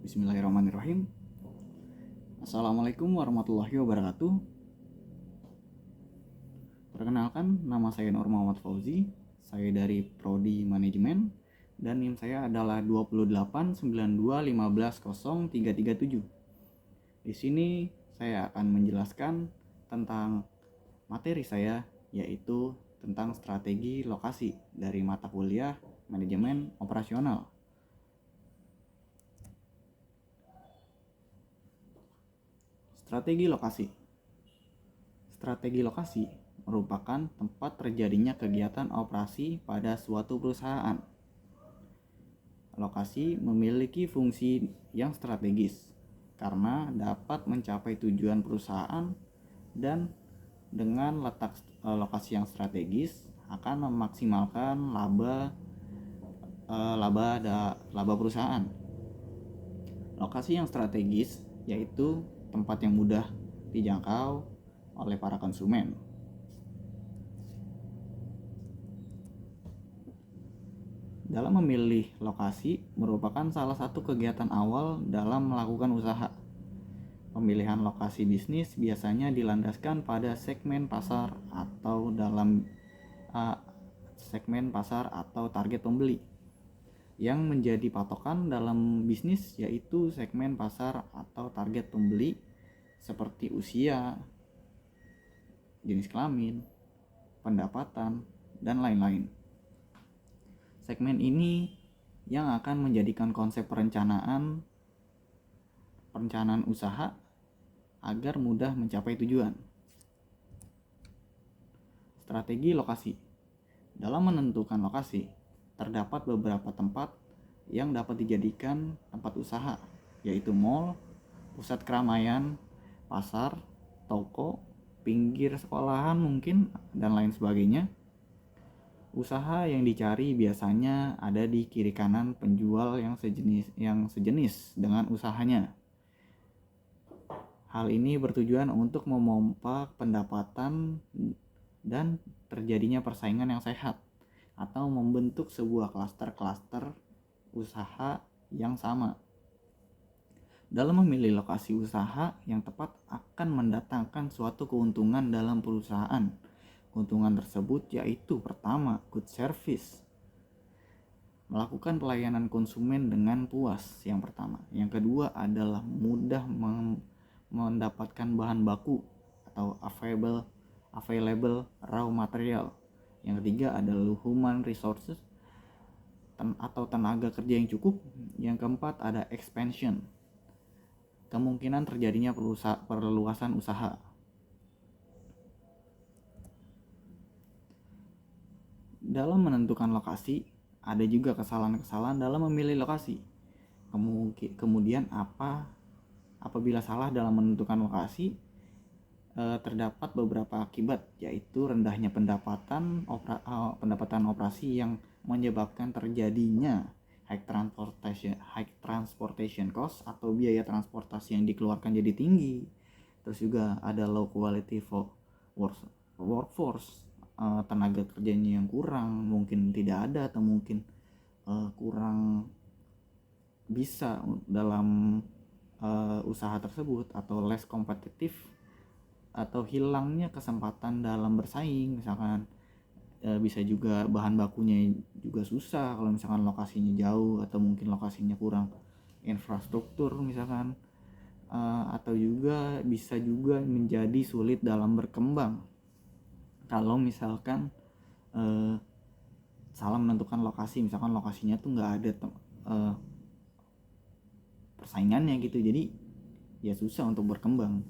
Bismillahirrahmanirrahim. Assalamualaikum warahmatullahi wabarakatuh. Perkenalkan, nama saya Nur Muhammad Fauzi. Saya dari Prodi Manajemen dan NIM saya adalah 2892150337. Di sini saya akan menjelaskan tentang materi saya, yaitu tentang strategi lokasi dari mata kuliah Manajemen Operasional. Strategi lokasi. Strategi lokasi merupakan tempat terjadinya kegiatan operasi pada suatu perusahaan. Lokasi memiliki fungsi yang strategis karena dapat mencapai tujuan perusahaan, dan dengan letak lokasi yang strategis akan memaksimalkan laba perusahaan. Lokasi yang strategis yaitu tempat yang mudah dijangkau oleh para konsumen. Dalam memilih lokasi merupakan salah satu kegiatan awal dalam melakukan usaha. Pemilihan lokasi bisnis biasanya dilandaskan pada segmen pasar atau target pembeli. Yang menjadi patokan dalam bisnis yaitu segmen pasar atau target pembeli seperti usia, jenis kelamin, pendapatan, dan lain-lain. Segmen ini yang akan menjadikan konsep perencanaan usaha agar mudah mencapai tujuan. Strategi lokasi. Dalam menentukan lokasi, terdapat beberapa tempat yang dapat dijadikan tempat usaha, yaitu mall, pusat keramaian, pasar, toko, pinggir sekolahan mungkin, dan lain sebagainya. Usaha yang dicari biasanya ada di kiri kanan penjual yang sejenis dengan usahanya. Hal ini bertujuan untuk memompa pendapatan dan terjadinya persaingan yang sehat, atau membentuk sebuah klaster-klaster usaha yang sama. Dalam memilih lokasi usaha yang tepat akan mendatangkan suatu keuntungan dalam perusahaan. Keuntungan tersebut yaitu pertama, good service. Melakukan pelayanan konsumen dengan puas yang pertama. Yang kedua adalah mudah mendapatkan bahan baku atau available raw material. Yang ketiga adalah human resources atau tenaga kerja yang cukup. Yang keempat ada expansion, kemungkinan terjadinya perluasan usaha. Dalam menentukan lokasi, ada juga kesalahan-kesalahan dalam memilih lokasi. Kemudian apabila salah dalam menentukan lokasi, terdapat beberapa akibat, yaitu rendahnya pendapatan operasi yang menyebabkan terjadinya high transportation cost atau biaya transportasi yang dikeluarkan jadi tinggi. Terus juga ada low quality workforce, tenaga kerjanya yang kurang, mungkin tidak ada atau mungkin kurang bisa dalam usaha tersebut, atau less kompetitif, atau hilangnya kesempatan dalam bersaing. Misalkan bisa juga bahan bakunya juga susah kalau misalkan lokasinya jauh, atau mungkin lokasinya kurang infrastruktur misalkan, atau juga bisa juga menjadi sulit dalam berkembang kalau misalkan salah menentukan lokasi. Misalkan lokasinya tuh nggak ada persaingannya gitu, jadi ya susah untuk berkembang,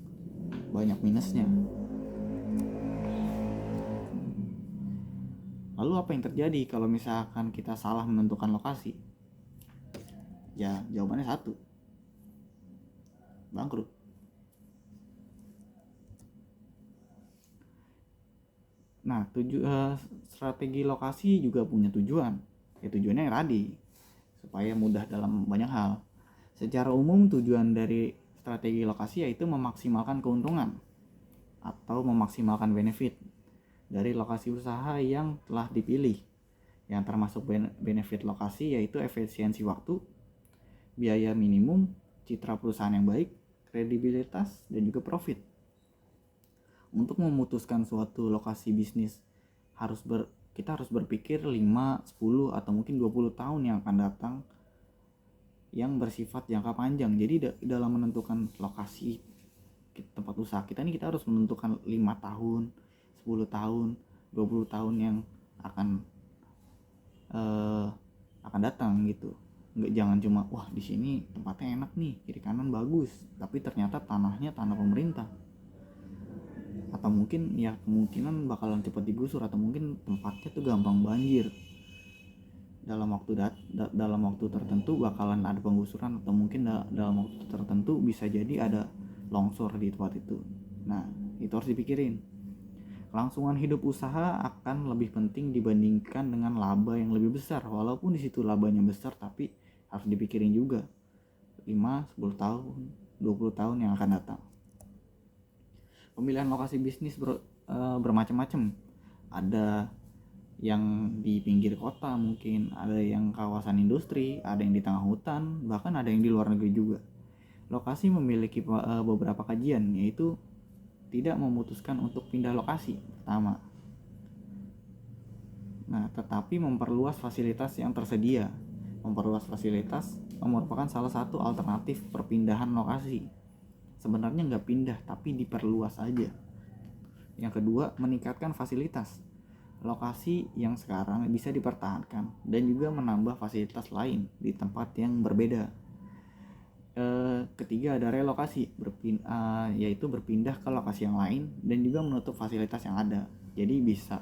banyak minusnya. Lalu apa yang terjadi kalau misalkan kita salah menentukan lokasi? Ya jawabannya satu, bangkrut. Nah, strategi lokasi juga punya tujuan. Ya tujuannya yang tadi, supaya mudah dalam banyak hal. Secara umum tujuan dari strategi lokasi yaitu memaksimalkan keuntungan atau memaksimalkan benefit dari lokasi usaha yang telah dipilih. Yang termasuk benefit lokasi yaitu efisiensi waktu, biaya minimum, citra perusahaan yang baik, kredibilitas, dan juga profit. Untuk memutuskan suatu lokasi bisnis kita harus berpikir 5, 10, atau mungkin 20 tahun yang akan datang, yang bersifat jangka panjang. Jadi dalam menentukan lokasi tempat usaha kita ini, kita harus menentukan 5 tahun, 10 tahun, 20 tahun yang akan datang gitu. Jangan cuma wah di sini tempatnya enak nih, kiri kanan bagus, tapi ternyata tanahnya tanah pemerintah, atau mungkin ya kemungkinan bakalan cepat digusur, atau mungkin tempatnya tuh gampang banjir. Dalam waktu tertentu bakalan ada penggusuran, atau mungkin dalam waktu tertentu bisa jadi ada longsor di tempat itu. Nah, itu harus dipikirin. Kelangsungan hidup usaha akan lebih penting dibandingkan dengan laba yang lebih besar. Walaupun di situ labanya besar, tapi harus dipikirin juga 5, 10 tahun, 20 tahun yang akan datang. Pemilihan lokasi bisnis bermacam-macam. Ada yang di pinggir kota, mungkin ada yang kawasan industri, ada yang di tengah hutan, bahkan ada yang di luar negeri juga. Lokasi memiliki beberapa kajian, yaitu tidak memutuskan untuk pindah lokasi pertama. Nah, tetapi memperluas fasilitas yang tersedia. Memperluas fasilitas merupakan salah satu alternatif perpindahan lokasi. Sebenarnya nggak pindah, tapi diperluas aja. Yang kedua, meningkatkan fasilitas. Lokasi yang sekarang bisa dipertahankan dan juga menambah fasilitas lain di tempat yang berbeda. Ketiga, ada relokasi, yaitu berpindah ke lokasi yang lain dan juga menutup fasilitas yang ada. Jadi bisa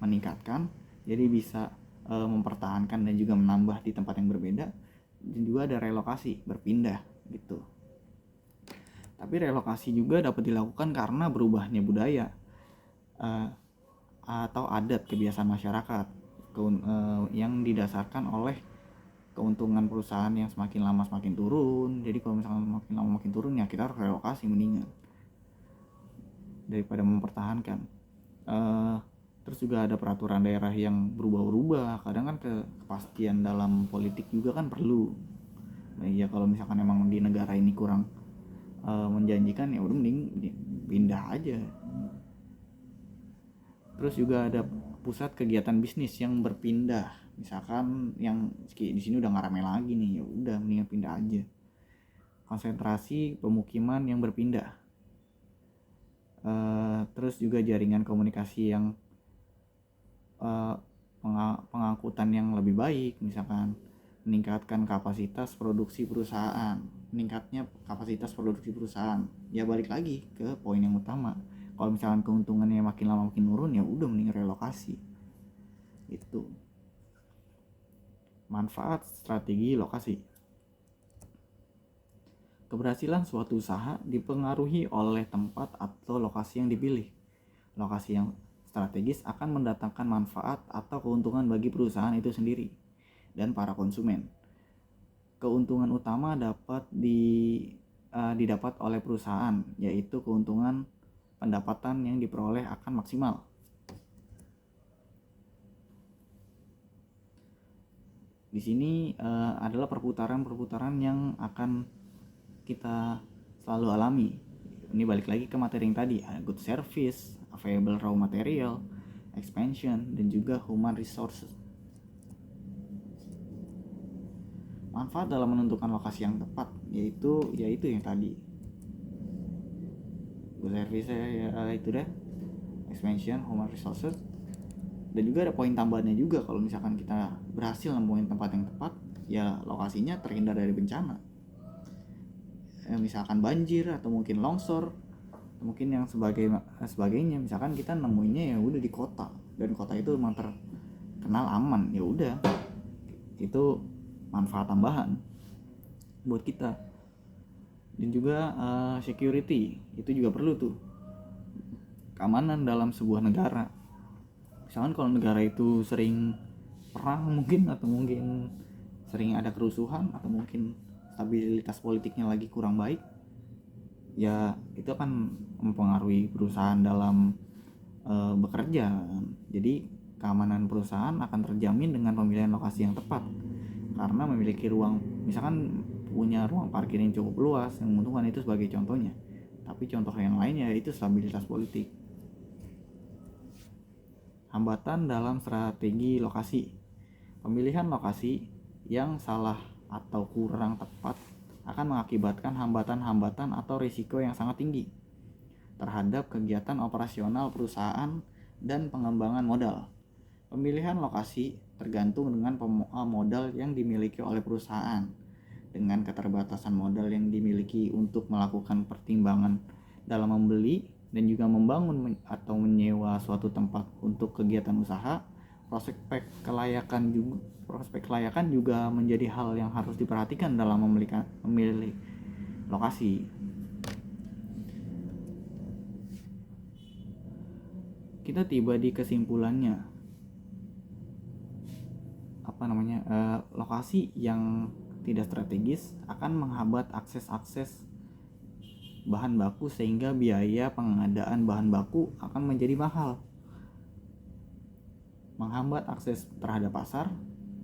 meningkatkan, jadi bisa mempertahankan dan juga menambah di tempat yang berbeda. Dan juga ada relokasi, berpindah gitu. Tapi relokasi juga dapat dilakukan karena berubahnya budaya atau adat kebiasaan masyarakat yang didasarkan oleh keuntungan perusahaan yang semakin lama semakin turun. Jadi kalau misalkan makin lama makin turun, ya kita harus relokasi mendingan daripada mempertahankan. Terus juga ada peraturan daerah yang berubah-ubah. Kadang kan kepastian dalam politik juga kan perlu. Nah, ya kalau misalkan emang di negara ini kurang menjanjikan, ya udah mending pindah aja. Terus juga ada pusat kegiatan bisnis yang berpindah. Misalkan yang di sini udah nggak ramai lagi nih, ya udah mendingan pindah aja. Konsentrasi pemukiman yang berpindah. Terus juga jaringan komunikasi yang pengangkutan yang lebih baik, misalkan meningkatkan kapasitas produksi perusahaan. Meningkatnya kapasitas produksi perusahaan, ya balik lagi ke poin yang utama. Kalau misalkan keuntungannya makin lama makin turun, ya udah mending relokasi. Itu manfaat strategi lokasi. Keberhasilan suatu usaha dipengaruhi oleh tempat atau lokasi yang dipilih. Lokasi yang strategis akan mendatangkan manfaat atau keuntungan bagi perusahaan itu sendiri dan para konsumen. Keuntungan utama dapat didapat oleh perusahaan, yaitu keuntungan pendapatan yang diperoleh akan maksimal. Di sini adalah perputaran yang akan kita selalu alami. Ini balik lagi ke materi yang tadi, good service, available raw material, expansion, dan juga human resources. Manfaat dalam menentukan lokasi yang tepat, yaitu yang tadi, good service, itu deh, expansion, human resources. Dan juga ada poin tambahannya juga, kalau misalkan kita berhasil nemuin tempat yang tepat, ya lokasinya terhindar dari bencana, misalkan banjir atau mungkin longsor, mungkin yang sebagainya. Misalkan kita nemuinnya ya udah di kota, dan kota itu memang terkenal aman, ya udah itu manfaat tambahan buat kita. Dan juga security itu juga perlu tuh, keamanan dalam sebuah negara. Misalkan kalau negara itu sering perang mungkin, atau mungkin sering ada kerusuhan, atau mungkin stabilitas politiknya lagi kurang baik, ya itu akan mempengaruhi perusahaan dalam bekerja. Jadi keamanan perusahaan akan terjamin dengan pemilihan lokasi yang tepat, karena memiliki ruang. Misalkan punya ruang parkir yang cukup luas, yang menguntungkan itu sebagai contohnya. Tapi contoh yang lainnya itu stabilitas politik. Hambatan dalam strategi lokasi. Pemilihan lokasi yang salah atau kurang tepat akan mengakibatkan hambatan-hambatan atau risiko yang sangat tinggi terhadap kegiatan operasional perusahaan dan pengembangan modal. Pemilihan lokasi tergantung dengan modal yang dimiliki oleh perusahaan. Dengan keterbatasan modal yang dimiliki untuk melakukan pertimbangan dalam membeli dan juga membangun atau menyewa suatu tempat untuk kegiatan usaha, prospek kelayakan juga menjadi hal yang harus diperhatikan dalam memilih lokasi. Kita tiba di kesimpulannya, lokasi yang tidak strategis akan menghambat akses bahan baku sehingga biaya pengadaan bahan baku akan menjadi mahal, menghambat akses terhadap pasar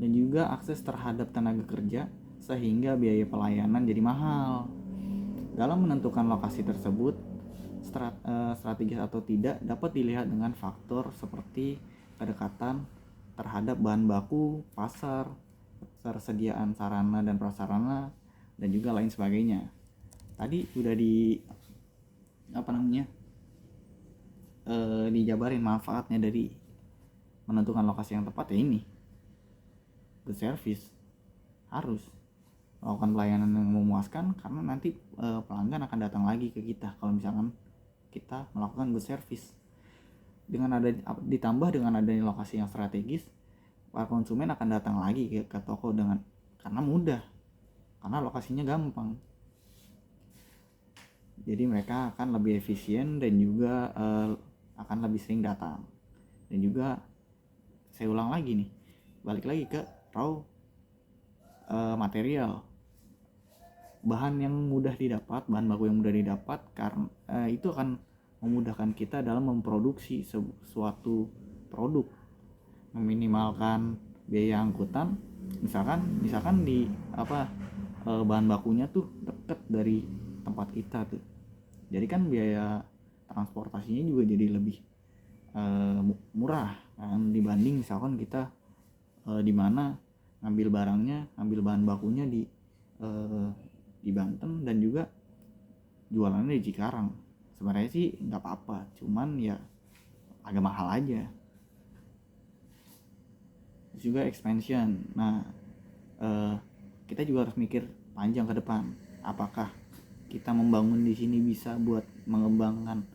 dan juga akses terhadap tenaga kerja sehingga biaya pelayanan jadi mahal. Dalam menentukan lokasi tersebut strategis atau tidak dapat dilihat dengan faktor seperti kedekatan terhadap bahan baku, pasar, ketersediaan sarana dan prasarana, dan juga lain sebagainya. Tadi sudah dijabarin manfaatnya dari menentukan lokasi yang tepat, ya ini good service. Harus melakukan pelayanan yang memuaskan karena nanti pelanggan akan datang lagi ke kita kalau misalkan kita melakukan good service. Ditambah dengan adanya lokasi yang strategis, para konsumen akan datang lagi ke toko karena mudah, karena lokasinya gampang. Jadi mereka akan lebih efisien dan juga akan lebih sering datang. Dan juga saya ulang lagi nih, balik lagi ke raw material, bahan baku yang mudah didapat karena itu akan memudahkan kita dalam memproduksi suatu produk, meminimalkan biaya angkutan. Misalkan di bahan bakunya tuh deket dari tempat kita tuh, jadi kan biaya transportasinya juga jadi lebih murah kan, dibanding misalkan kita di mana ngambil bahan bakunya di Banten dan juga jualannya di Cikarang. Sebenarnya sih nggak apa-apa, cuman ya agak mahal aja. Terus juga expansion. Nah, kita juga harus mikir panjang ke depan. Apakah kita membangun di sini bisa buat mengembangkan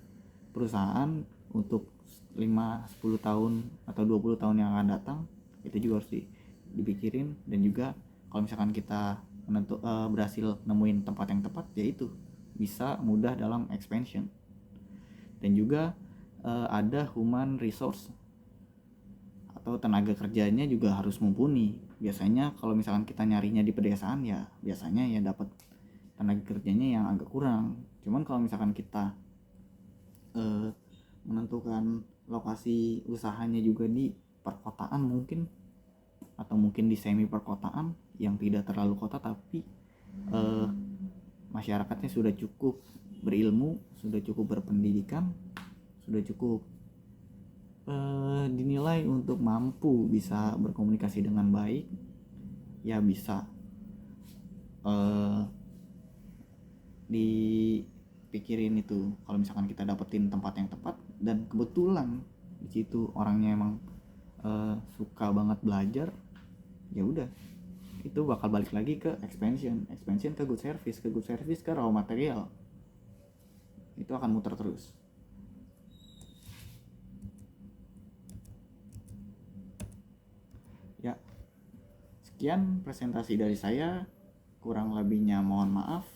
perusahaan untuk 5-10 tahun atau 20 tahun yang akan datang? Itu juga harus dipikirin. Dan juga kalau misalkan kita berhasil nemuin tempat yang tepat, yaitu bisa mudah dalam expansion. Dan juga ada human resource atau tenaga kerjanya juga harus mumpuni. Biasanya kalau misalkan kita nyarinya di pedesaan, ya biasanya ya dapat tenaga kerjanya yang agak kurang. Cuman kalau misalkan kita menentukan lokasi usahanya juga di perkotaan mungkin, atau mungkin di semi perkotaan yang tidak terlalu kota tapi masyarakatnya sudah cukup berilmu, sudah cukup berpendidikan, sudah cukup dinilai untuk mampu bisa berkomunikasi dengan baik, ya bisa dipikirin itu. Kalau misalkan kita dapetin tempat yang tepat dan kebetulan di situ orangnya emang suka banget belajar, ya udah itu bakal balik lagi ke expansion ke good service ke raw material. Itu akan muter terus. Ya, sekian presentasi dari saya, kurang lebihnya mohon maaf.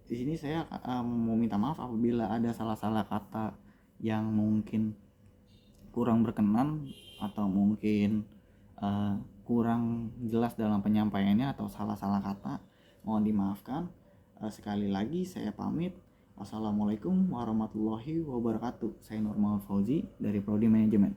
Di sini saya mau minta maaf apabila ada salah-salah kata yang mungkin kurang berkenan atau mungkin kurang jelas dalam penyampaiannya atau salah-salah kata, mohon dimaafkan. Sekali lagi saya pamit. Assalamualaikum warahmatullahi wabarakatuh. Saya Nur Muhammad Fauzi dari Prodi Manajemen.